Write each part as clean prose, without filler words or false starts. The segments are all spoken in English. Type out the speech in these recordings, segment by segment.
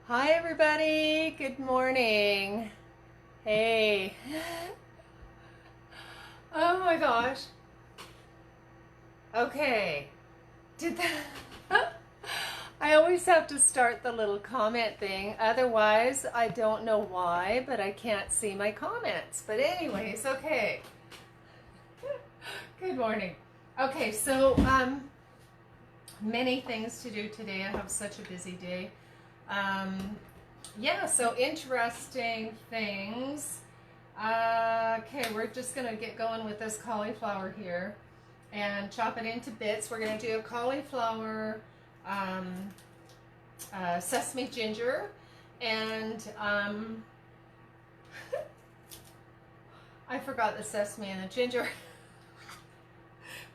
Hi everybody, good morning. Hey. Oh my gosh. Okay. Did that I always have to start the little comment thing. Otherwise, I don't know why, but I can't see my comments. But anyways, okay. Good morning. Okay, so many things to do today. I have such a busy day. Yeah, so interesting things. Okay, we're just going to get going with this cauliflower here and chop it into bits. We're going to do a cauliflower sesame ginger, and I forgot the sesame and the ginger.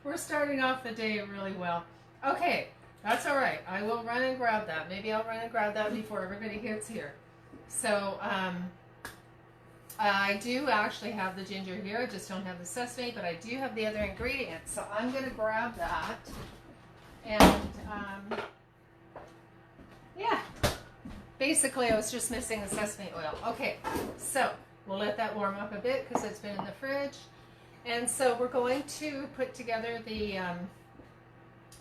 We're starting off the day really well. Okay, that's all right. I will run and grab that. Maybe I'll run and grab that before everybody gets here. So I do actually have the ginger here. I just don't have the sesame, but I do have the other ingredients. So I'm going to grab that. And yeah, basically I was just missing the sesame oil. Okay, so we'll let that warm up a bit because it's been in the fridge. And so we're going to put together the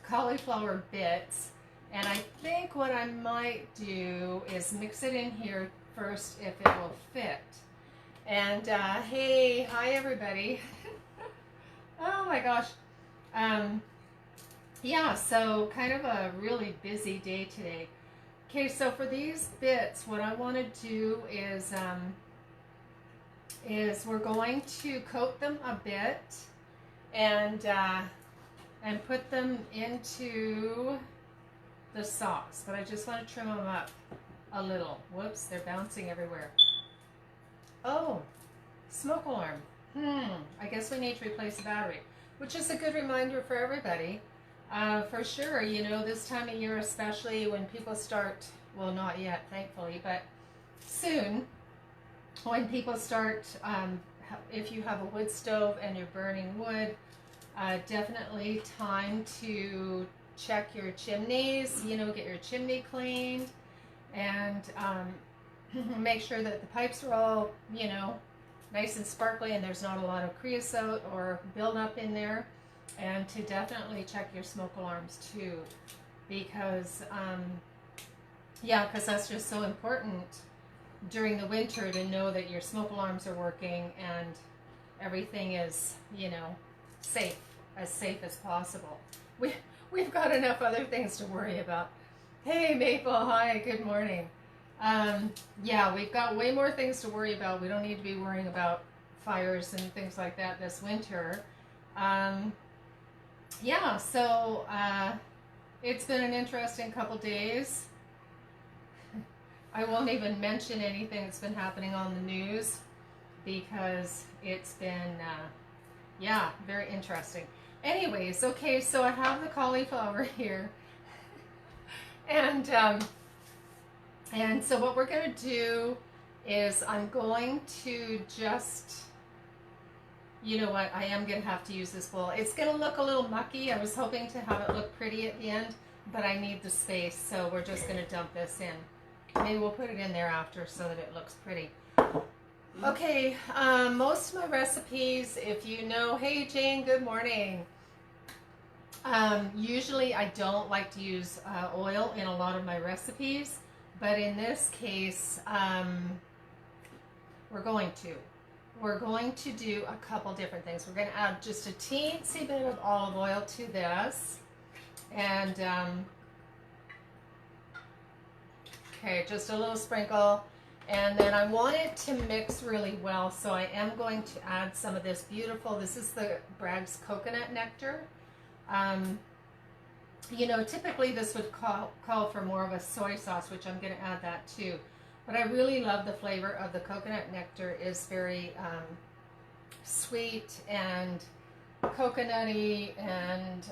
cauliflower bits, and I think what I might do is mix it in here first if it will fit. And hey, hi everybody. Oh my gosh. Yeah, so kind of a really busy day today. Okay, so for these bits, what I want to do is we're going to coat them a bit and put them into the sauce, but I just want to trim them up a little. Whoops, they're bouncing everywhere. Oh, smoke alarm. I guess we need to replace the battery, which is a good reminder for everybody. For sure, you know, this time of year, especially when people start, well, not yet, thankfully, but soon, when people start, if you have a wood stove and you're burning wood, definitely time to check your chimneys, you know, get your chimney cleaned, and make sure that the pipes are all, you know, nice and sparkly and there's not a lot of creosote or buildup in there. And to definitely check your smoke alarms too, because yeah, because that's just so important during the winter to know that your smoke alarms are working and everything is, you know, safe as possible. We've got enough other things to worry about. Hey Maple, hi, good morning. Yeah, we've got way more things to worry about. We don't need to be worrying about fires and things like that this winter. Yeah, so it's been an interesting couple days. I won't even mention anything that's been happening on the news because it's been, yeah, very interesting. Anyways, okay, so I have the cauliflower here. And so what we're going to do is I'm going to just, you know what, I am going to have to use this bowl. It's going to look a little mucky. I was hoping to have it look pretty at the end, but I need the space, so we're just going to dump this in. Maybe we'll put it in there after so that it looks pretty. Okay, most of my recipes, if you know, hey Jane, good morning. Usually I don't like to use oil in a lot of my recipes, but in this case, we're going to do a couple different things. We're going to add just a teensy bit of olive oil to this, and okay, just a little sprinkle, and then I want it to mix really well, so I am going to add some of this beautiful, this is the Bragg's coconut nectar. You know, typically this would call for more of a soy sauce, which I'm going to add that too. But I really love the flavor of the coconut nectar. Is very sweet and coconutty and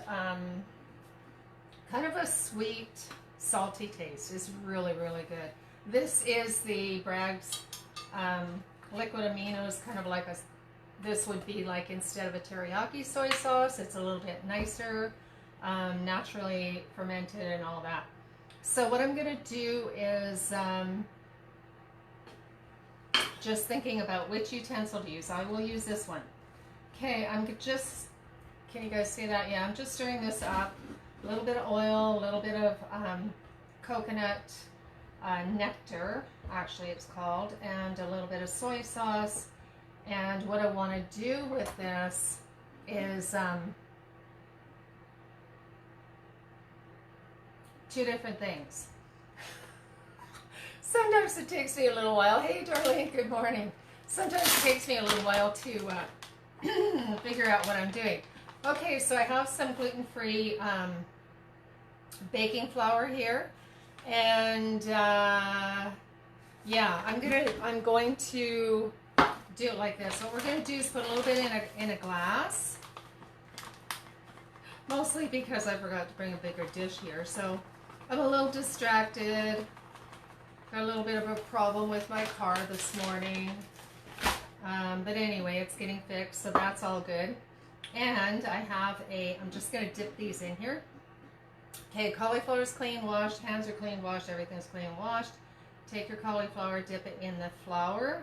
kind of a sweet, salty taste. It's really, really good. This is the Bragg's liquid aminos, kind of like this would be like instead of a teriyaki soy sauce, it's a little bit nicer, naturally fermented and all that. So what I'm going to do is just thinking about which utensil to use. I will use this one. Okay, I'm just, can you guys see that? Yeah, I'm just stirring this up. A little bit of oil, a little bit of coconut nectar, actually it's called, and a little bit of soy sauce. And what I want to do with this is two different things. Sometimes it takes me a little while. Hey, Darlene, good morning. Sometimes it takes me a little while to figure out what I'm doing. Okay, so I have some gluten-free baking flour here, and yeah, I'm going to do it like this. What we're going to do is put a little bit in a glass, mostly because I forgot to bring a bigger dish here. So I'm a little distracted. Got a little bit of a problem with my car this morning. But anyway, it's getting fixed, so that's all good. And I have I'm just going to dip these in here. Okay, cauliflower is clean washed, hands are clean washed, everything's clean washed. Take your cauliflower, dip it in the flour.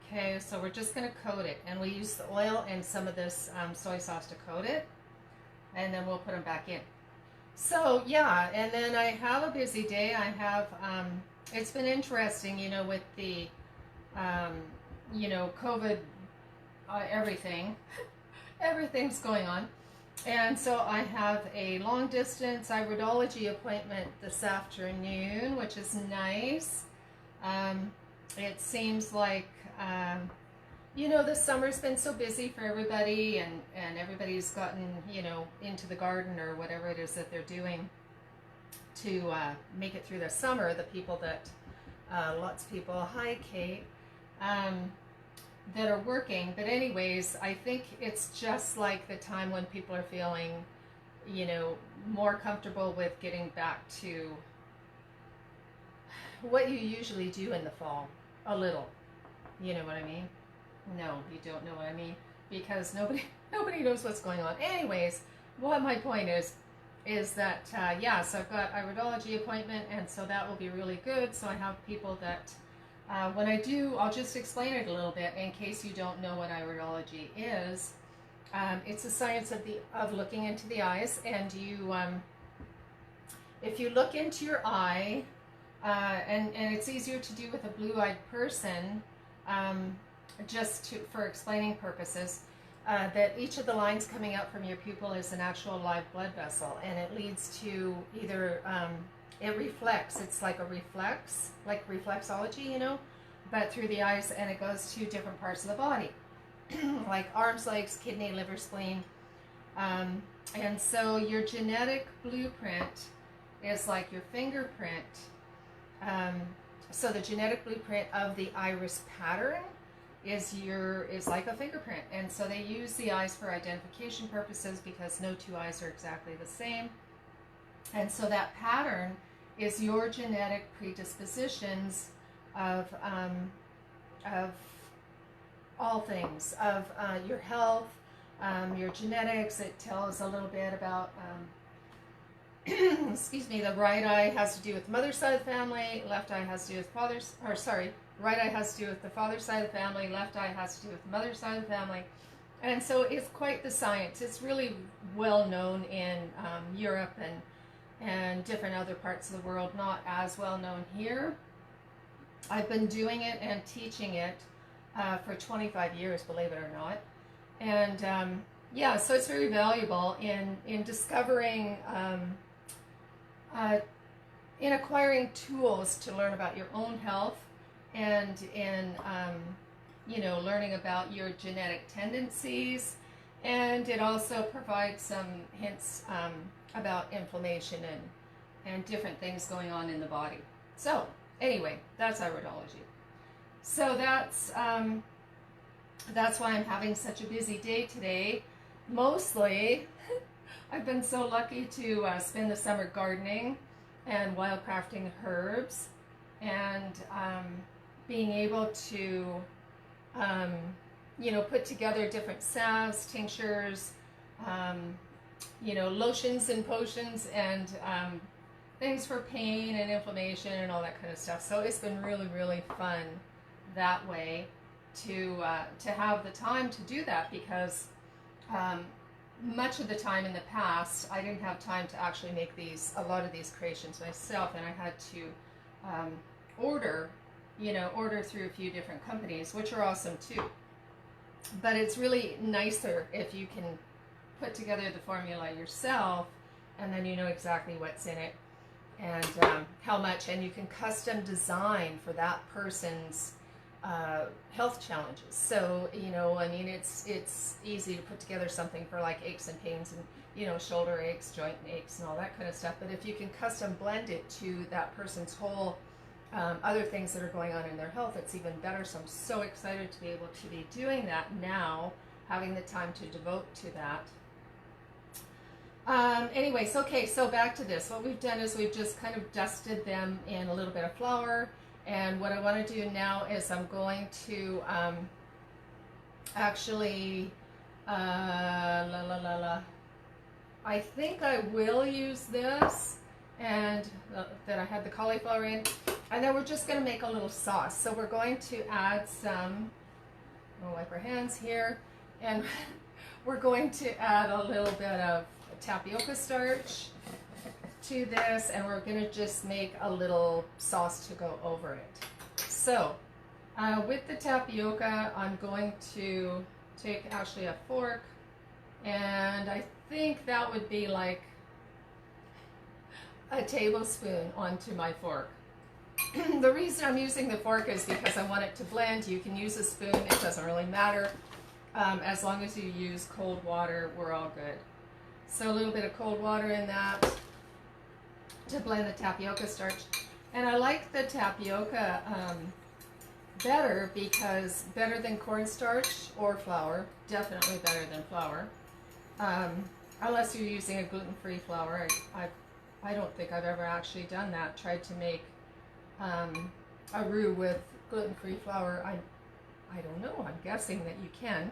Okay, so we're just going to coat it. And we use the oil and some of this soy sauce to coat it. And then we'll put them back in. So yeah, and then I have a busy day. I have, it's been interesting, you know, with the, you know, COVID, everything. Everything's going on. And so I have a long distance iridology appointment this afternoon, which is nice. It seems like, you know, the summer's been so busy for everybody, and everybody's gotten, you know, into the garden or whatever it is that they're doing to make it through the summer. The people that, lots of people, hi Kate, that are working. But anyways, I think it's just like the time when people are feeling, you know, more comfortable with getting back to what you usually do in the fall, a little. You know what I mean? No, you don't know what I mean, because nobody knows what's going on. Anyways, what my point is that, yeah, so I've got iridology appointment, and so that will be really good. So I have people that, when I do, I'll just explain it a little bit in case you don't know what iridology is. It's the science of looking into the eyes, and you, if you look into your eye, and it's easier to do with a blue-eyed person, for explaining purposes, that each of the lines coming out from your pupil is an actual live blood vessel, and it leads to either, it reflects, it's like a reflex, like reflexology, you know, but through the eyes, and it goes to different parts of the body, like arms, legs, kidney, liver, spleen, and so your genetic blueprint is like your fingerprint. So the genetic blueprint of the iris pattern is like a fingerprint, and so they use the eyes for identification purposes because no two eyes are exactly the same, and so that pattern is your genetic predispositions of all things, of your health, your genetics. It tells a little bit about excuse me, the right eye has to do with the mother's side of the family, left eye has to do with right eye has to do with the father's side of the family, left eye has to do with the mother's side of the family. And so it's quite the science. It's really well known in Europe and different other parts of the world, not as well known here. I've been doing it and teaching it for 25 years, believe it or not. And yeah, so it's very valuable in discovering, in acquiring tools to learn about your own health, and in you know, learning about your genetic tendencies, and it also provides some hints about inflammation and different things going on in the body. So anyway, that's iridology. So that's why I'm having such a busy day today. Mostly, I've been so lucky to spend the summer gardening and wildcrafting herbs, and being able to, you know, put together different salves, tinctures, you know, lotions and potions, and things for pain and inflammation and all that kind of stuff. So it's been really, really fun that way to have the time to do that, because much of the time in the past I didn't have time to actually make a lot of these creations myself, and I had to order through a few different companies, which are awesome too. But it's really nicer if you can put together the formula yourself, and then you know exactly what's in it and how much, and you can custom design for that person's health challenges. So, I mean, it's easy to put together something for like aches and pains and, shoulder aches, joint aches and all that kind of stuff. But if you can custom blend it to that person's whole other things that are going on in their health, it's even better. So I'm so excited to be able to be doing that now, having the time to devote to that. Anyways, okay, so back to this. What we've done is we've just kind of dusted them in a little bit of flour. And what I want to do now is I'm going to actually, I think I will use this, and that I had the cauliflower in. And then we're just going to make a little sauce. So we're going to add some, we'll wipe our hands here, and we're going to add a little bit of tapioca starch to this, and we're going to just make a little sauce to go over it. So with the tapioca, I'm going to take actually a fork, and I think that would be like a tablespoon onto my fork. The reason I'm using the fork is because I want it to blend. You can use a spoon, it doesn't really matter. As long as you use cold water, we're all good. So a little bit of cold water in that to blend the tapioca starch. And I like the tapioca better, because better than cornstarch or flour, definitely better than flour. Unless you're using a gluten-free flour. I don't think I've ever actually done that, tried to make a roux with gluten-free flour. I don't know, I'm guessing that you can.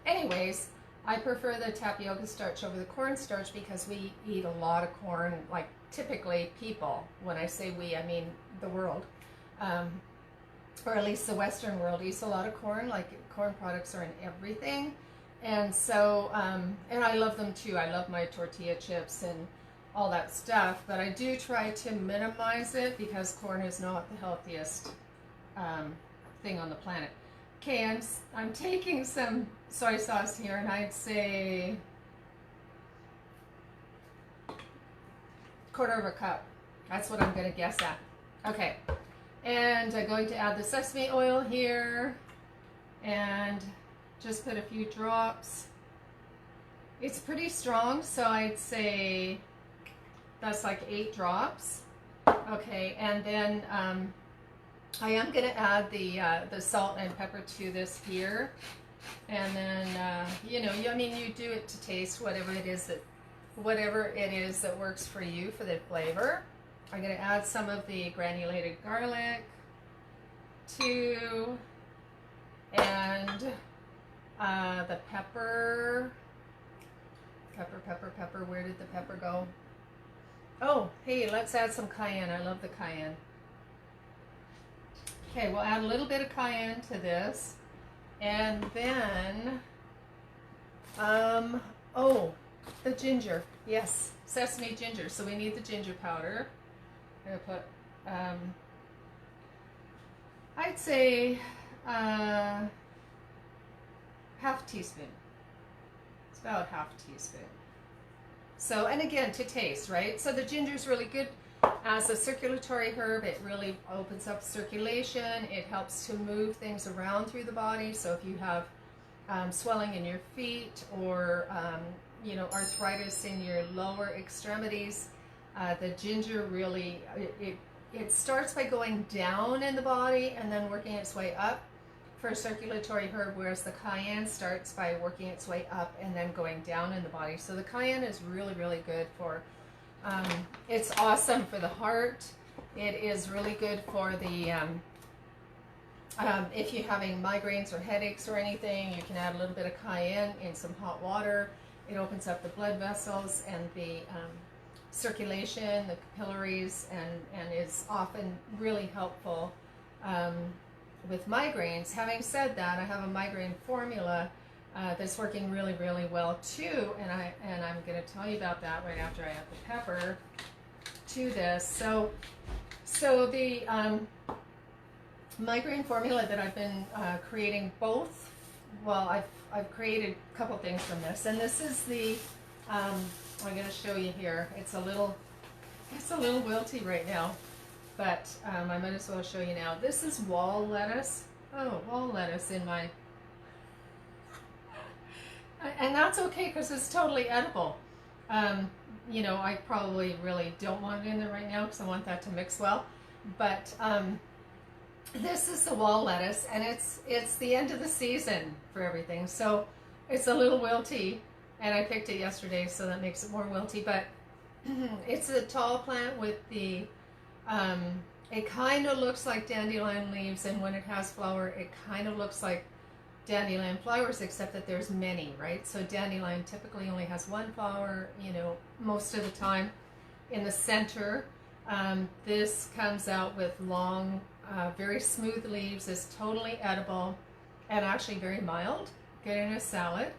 Anyways, I prefer the tapioca starch over the cornstarch because we eat a lot of corn, like typically people. When I say we, I mean the world, or at least the Western world eats a lot of corn. Like corn products are in everything, and so and I love them too. I love my tortilla chips and all that stuff, but I do try to minimize it because corn is not the healthiest thing on the planet. Okay, I'm taking some soy sauce here, and I'd say 1/4 of a cup. That's what I'm going to guess at. Okay, and I'm going to add the sesame oil here, and just put a few drops. It's pretty strong, so I'd say that's like 8 drops. Okay, and then I am going to add the salt and pepper to this here, and then I mean, you do it to taste, whatever it is that works for you for the flavor. I'm going to add some of the granulated garlic too, and the pepper. Pepper. Where did the pepper go? Oh, hey, let's add some cayenne. I love the cayenne. Okay, we'll add a little bit of cayenne to this. And then, oh, the ginger. Yes, sesame ginger. So we need the ginger powder. I'm going to put, I'd say, half teaspoon. It's about half teaspoon. So, and again, to taste, right? So the ginger is really good as a circulatory herb. It really opens up circulation. It helps to move things around through the body. So if you have swelling in your feet, or arthritis in your lower extremities, the ginger really, it starts by going down in the body and then working its way up for a circulatory herb, whereas the cayenne starts by working its way up and then going down in the body. So the cayenne is really, really good for, it's awesome for the heart. It is really good for the, if you're having migraines or headaches or anything, you can add a little bit of cayenne in some hot water. It opens up the blood vessels and the circulation, the capillaries, and is often really helpful with migraines. Having said that, I have a migraine formula that's working really, really well too, and I'm going to tell you about that right after I add the pepper to this. So the migraine formula that I've been creating both. Well, I've created a couple things from this, and this is the I'm going to show you here. It's a little wilty right now, but I might as well show you now. This is wall lettuce. Oh, wall lettuce in my, and that's okay because it's totally edible. You know, I probably really don't want it in there right now because I want that to mix well. But this is the wall lettuce, and it's the end of the season for everything, so it's a little wilty. And I picked it yesterday, so that makes it more wilty. But it's a tall plant with the, it kind of looks like dandelion leaves, and when it has flower, it kind of looks like dandelion flowers, except that there's many, right? So dandelion typically only has one flower, you know, most of the time. In the center, this comes out with long, very smooth leaves, is totally edible, and actually very mild. Good in a salad.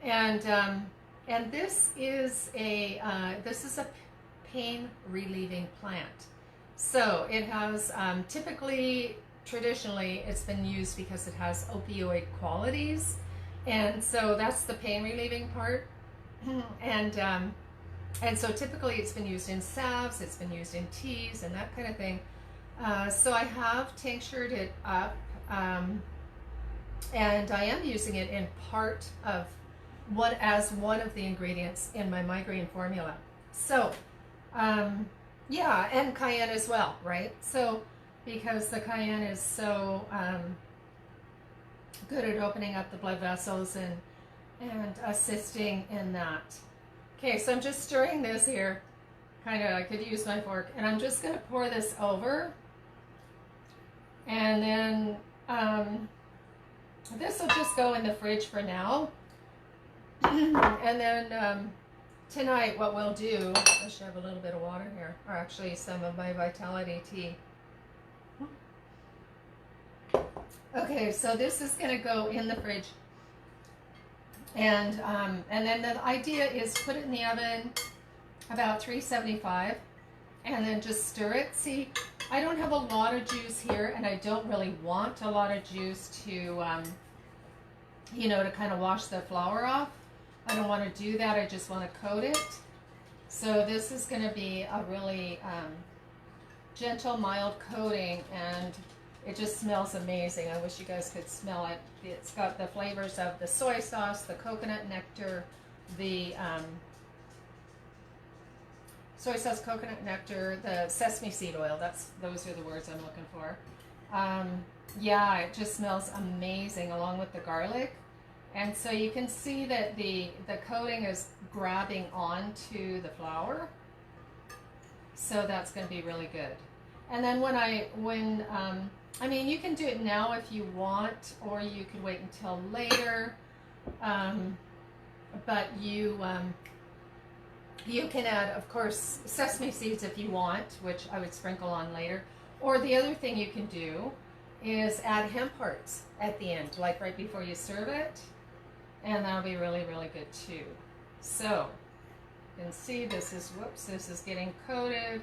And this is a pain relieving plant. So it has traditionally it's been used because it has opioid qualities, and so that's the pain relieving part. And so typically it's been used in salves, it's been used in teas and that kind of thing. So I have tinctured it up, and I am using it in part of as one of the ingredients in my migraine formula. So, yeah, and cayenne as well, right? So, because the cayenne is so good at opening up the blood vessels and assisting in that. Okay, so I'm just stirring this here. Kind of, I could use my fork, and I'm just going to pour this over, and then this will just go in the fridge for now. And then tonight what we'll do, I should have a little bit of water here, or actually some of my Vitality tea. Okay, so this is going to go in the fridge, and then the idea is put it in the oven about 375, and then just stir it. See, I don't have a lot of juice here, and I don't really want a lot of juice to you know, to kind of wash the flour off. I don't want to do that. I just want to coat it. So this is going to be a really gentle, mild coating, and it just smells amazing. I wish you guys could smell it. It's got the flavors of the soy sauce, the coconut nectar, the soy sauce, coconut nectar, the sesame seed oil. Those are the words I'm looking for. Yeah, it just smells amazing along with the garlic. And so you can see that the coating is grabbing onto the flour. So that's going to be really good. And then I mean, you can do it now if you want, or you could wait until later. But you can add, of course, sesame seeds if you want, which I would sprinkle on later. Or the other thing you can do is add hemp hearts at the end, like right before you serve it. And that'll be really, really good too. So, you can see this is getting coated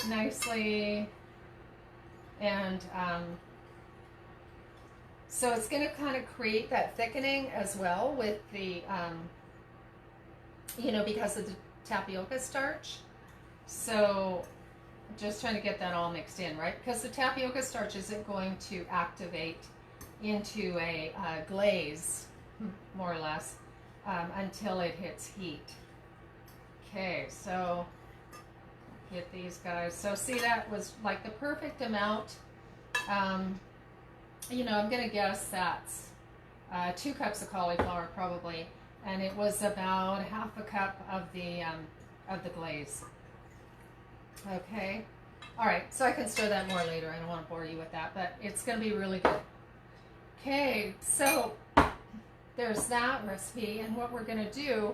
nicely. And so it's going to kind of create that thickening as well with the, you know, because of the tapioca starch. So just trying to get that all mixed in, right? Because the tapioca starch isn't going to activate into a glaze, more or less, until it hits heat. Okay, so get these guys. So see, that was like the perfect amount. You know, I'm going to guess that's 2 cups of cauliflower probably, and it was about half a cup of the glaze. Okay, all right, so I can stir that more later. I don't want to bore you with that, but it's going to be really good. Okay, so there's that recipe, and what we're going to do,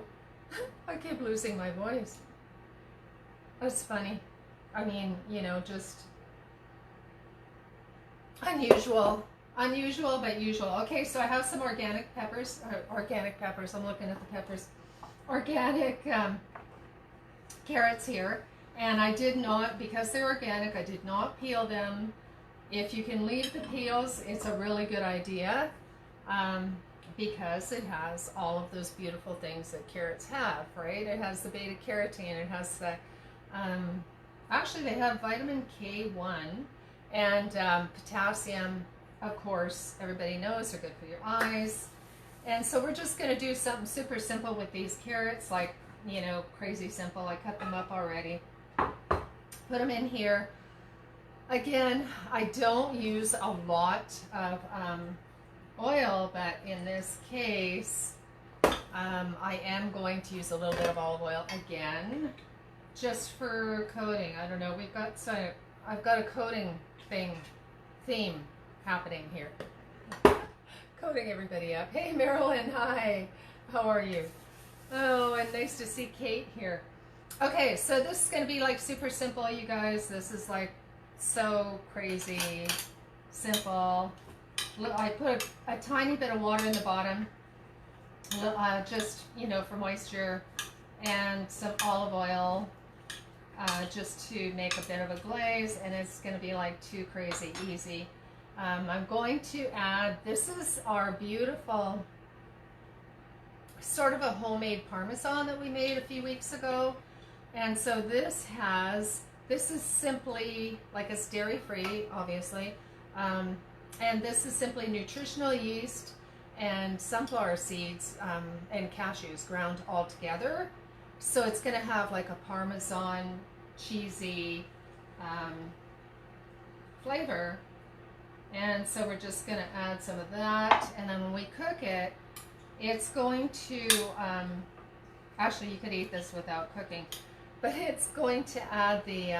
I keep losing my voice. It's funny. I mean, you know, just unusual. Unusual, but usual. Okay, so I have some organic peppers. I'm looking at the peppers. Organic carrots here. And I did not, because they're organic, I did not peel them. If you can leave the peels, it's a really good idea, because it has all of those beautiful things that carrots have, right? It has the beta carotene, it has the, actually they have vitamin K1 and potassium, of course, everybody knows they're good for your eyes. And so we're just going to do something super simple with these carrots, like, you know, crazy simple. I cut them up already. Put them in here. Again, I don't use a lot of oil, but in this case, I am going to use a little bit of olive oil again, just for coating. I don't know, I've got a coating theme happening here. Coating everybody up. Hey Marilyn, hi. How are you? Oh, and nice to see Kate here. Okay, so this is going to be like super simple, you guys. This is like so crazy simple. I put a tiny bit of water in the bottom, just, you know, for moisture, and some olive oil, just to make a bit of a glaze, and it's going to be like too crazy easy. I'm going to add, this is our beautiful sort of a homemade parmesan that we made a few weeks ago. And so this is simply, like, it's dairy free, obviously, and this is simply nutritional yeast and sunflower seeds and cashews ground all together. So it's going to have like a parmesan cheesy flavor. And so we're just going to add some of that, and then when we cook it, it's going to, actually you could eat this without cooking, but it's going to add the,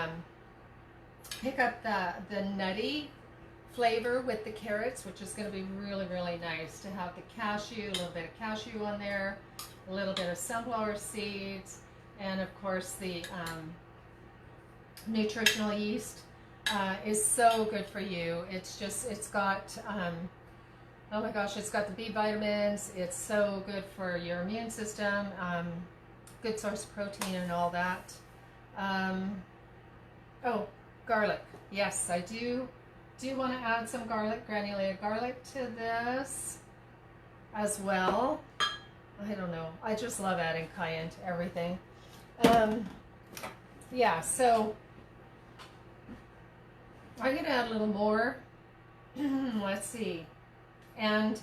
pick up the nutty flavor with the carrots, which is going to be really, really nice to have the cashew, a little bit of cashew on there, a little bit of sunflower seeds, and of course the nutritional yeast. Is so good for you. It's just, it's got, oh my gosh, it's got the B vitamins. It's so good for your immune system. Good source of protein and all that. Oh, garlic. Yes, I do want to add some garlic, granulated garlic to this as well. I don't know. I just love adding cayenne to everything. Yeah, so I'm going to add a little more. Let's see. And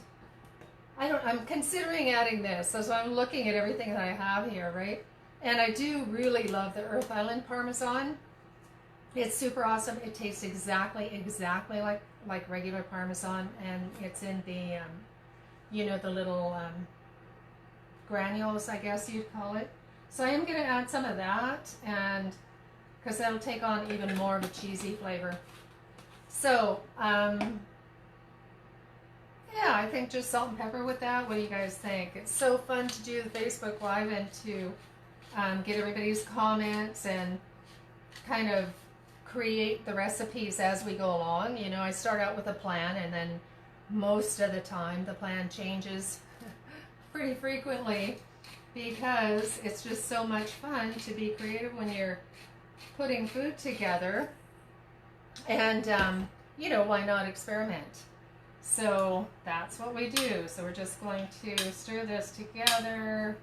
I'm considering adding this. So I'm looking at everything that I have here, right? And I do really love the Earth Island Parmesan. It's super awesome. It tastes exactly like regular Parmesan. And it's in the, you know, the little granules, I guess you'd call it. So I am going to add some of that, and because that'll take on even more of a cheesy flavor. So, yeah, I think just salt and pepper with that. What do you guys think? It's so fun to do the Facebook Live and to get everybody's comments and kind of create the recipes as we go along. You know, I start out with a plan, and then most of the time the plan changes pretty frequently, because it's just so much fun to be creative when you're putting food together. And, you know, why not experiment? So that's what we do. So we're just going to stir this together,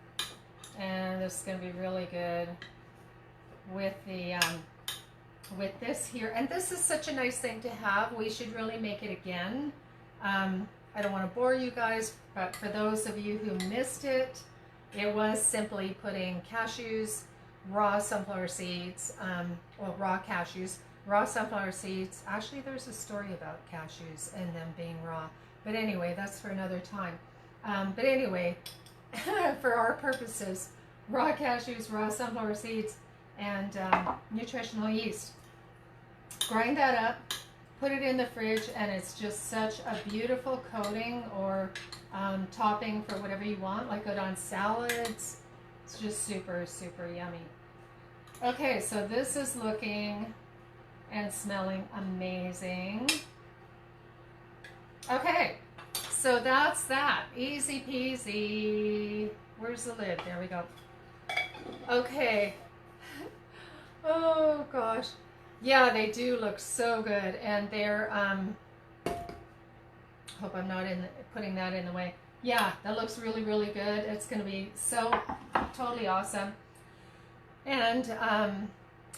and this is going to be really good with the, with this here. And this is such a nice thing to have. We should really make it again. I don't want to bore you guys, but for those of you who missed it, it was simply putting cashews, raw sunflower seeds, well, raw cashews, raw sunflower seeds. Actually, there's a story about cashews and them being raw. But anyway, that's for another time. But anyway, for our purposes, raw cashews, raw sunflower seeds, and nutritional yeast. Grind that up, put it in the fridge, and it's just such a beautiful coating or topping for whatever you want, like it on salads. It's just super, super yummy. Okay, so this is looking and smelling amazing. Okay, so that's that. Easy peasy. Where's the lid? There we go. Okay. Oh gosh. Yeah, they do look so good, and they're hope I'm not putting that in the way. Yeah, that looks really, really good. It's going to be so totally awesome. And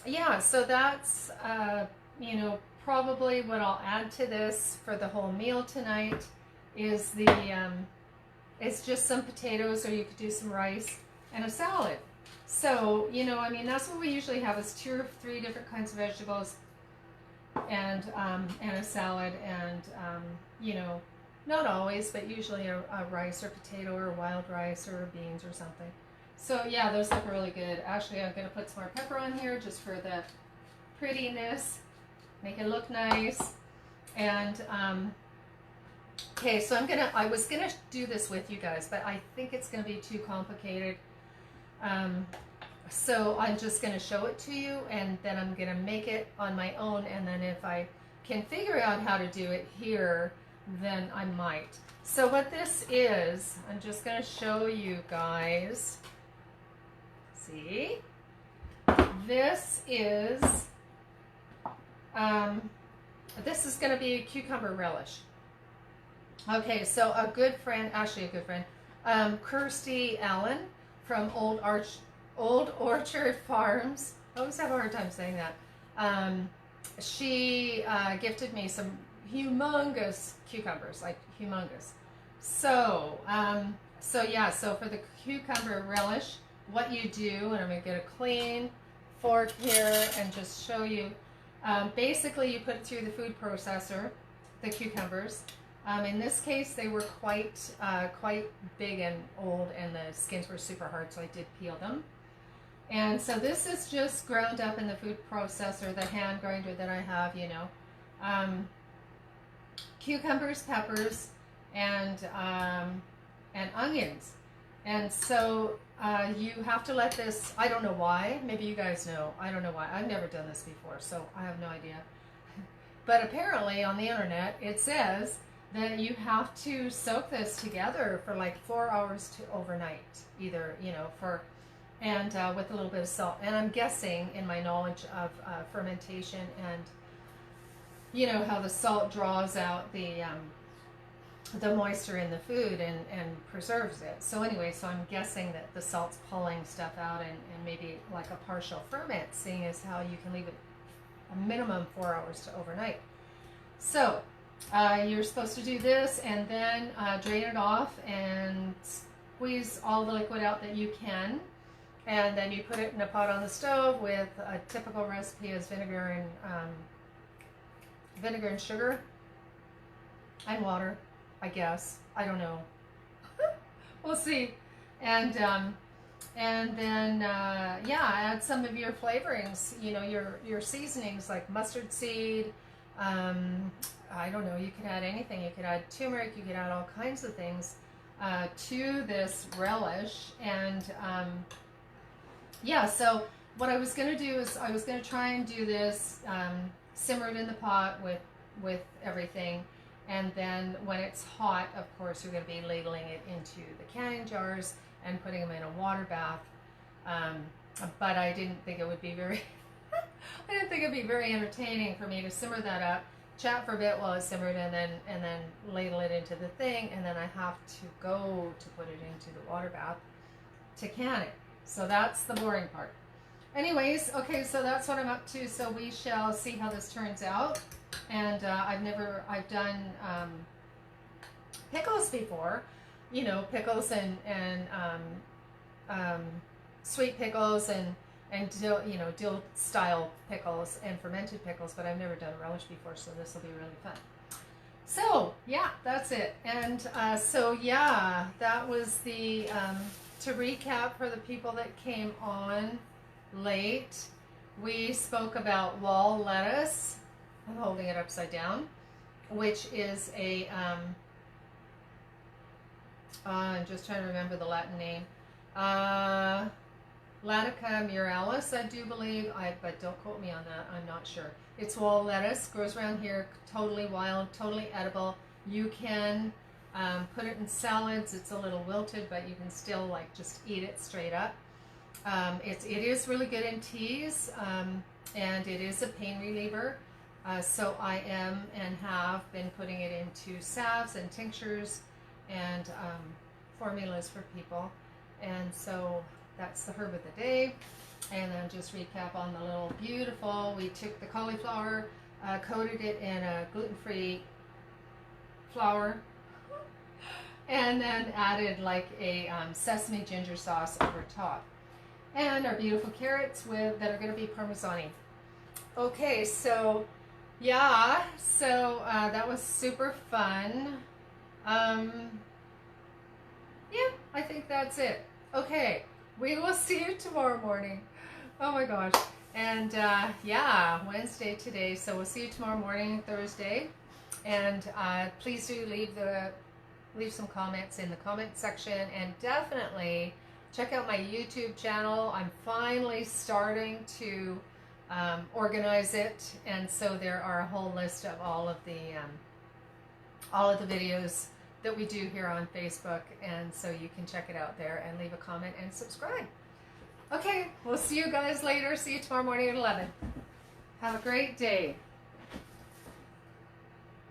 yeah, so that's you know, probably what I'll add to this for the whole meal tonight is the it's just some potatoes, or you could do some rice and a salad. So, you know, I mean, that's what we usually have, is 2 or 3 different kinds of vegetables and a salad, and you know, not always, but usually a rice or potato or wild rice or beans or something. So yeah, those look really good. Actually, I'm going to put some more pepper on here just for the prettiness, make it look nice. And okay, so I was gonna do this with you guys, but I think it's gonna be too complicated. So I'm just gonna show it to you, and then I'm gonna make it on my own, and then if I can figure out how to do it here, then I might. So what this is, I'm just gonna show you guys. See? This is gonna be a cucumber relish. Okay, so a good friend, Kirsty Allen from Old Orchard Farms. I always have a hard time saying that. She gifted me some humongous cucumbers, like humongous. So, so for the cucumber relish, what you do, and I'm gonna get a clean fork here and just show you. Basically, you put it through the food processor, the cucumbers. In this case, they were quite big and old, and the skins were super hard, so I did peel them. And so this is just ground up in the food processor, the hand grinder that I have, you know. Cucumbers, peppers, and onions. And so you have to let this, I don't know why, maybe you guys know, I don't know why. I've never done this before, so I have no idea. But apparently on the internet, it says that you have to soak this together for like 4 hours to overnight, either, you know, and with a little bit of salt. And I'm guessing, in my knowledge of fermentation and, you know, how the salt draws out the moisture in the food and preserves it. So anyway, so I'm guessing that the salt's pulling stuff out, and maybe like a partial ferment, seeing as how you can leave it a minimum 4 hours to overnight. So you're supposed to do this, and then drain it off and squeeze all the liquid out that you can, and then you put it in a pot on the stove with a typical recipe is vinegar and sugar and water, I guess. I don't know. We'll see. And then yeah, add some of your flavorings, you know, your seasonings like mustard seed. I don't know, you could add anything. You could add turmeric, you could add all kinds of things to this relish. And yeah, so what I was going to do is I was going to try and do this simmered in the pot with everything. And then when it's hot, of course, you're going to be ladling it into the canning jars and putting them in a water bath. But I didn't think it would be very, I didn't think it'd be very entertaining for me to simmer that up, chat for a bit while it's simmered, and then ladle it into the thing, and then I have to go to put it into the water bath to can it. So that's the boring part. Anyways, okay, so that's what I'm up to. So we shall see how this turns out. And I've done pickles before, you know, pickles and sweet pickles and dill, you know, dill style pickles and fermented pickles, but I've never done a relish before, so this will be really fun. So yeah, that's it. And so yeah, that was the to recap for the people that came on late. We spoke about wall lettuce. I'm holding it upside down, which is a, I'm just trying to remember the Latin name, Latica muralis, I do believe, but don't quote me on that, I'm not sure. It's wall lettuce, grows around here, totally wild, totally edible. You can put it in salads. It's a little wilted, but you can still like just eat it straight up. It is really good in teas, and it is a pain reliever. So I am and have been putting it into salves and tinctures and formulas for people. And so that's the herb of the day. And then just recap on the little beautiful, we took the cauliflower, coated it in a gluten-free flour, and then added like a sesame ginger sauce over top. And our beautiful carrots that are going to be parmesan-y. Okay, so yeah, so that was super fun. Yeah, I think that's it. Okay, we will see you tomorrow morning. Oh my gosh. And yeah, Wednesday today, so we'll see you tomorrow morning, Thursday. And please do leave some comments in the comment section, and definitely check out my YouTube channel. I'm finally starting to organize it, and so there are a whole list of all of the videos that we do here on Facebook, and so you can check it out there and leave a comment and subscribe. Okay, we'll see you guys later. See you tomorrow morning at 11. Have a great day.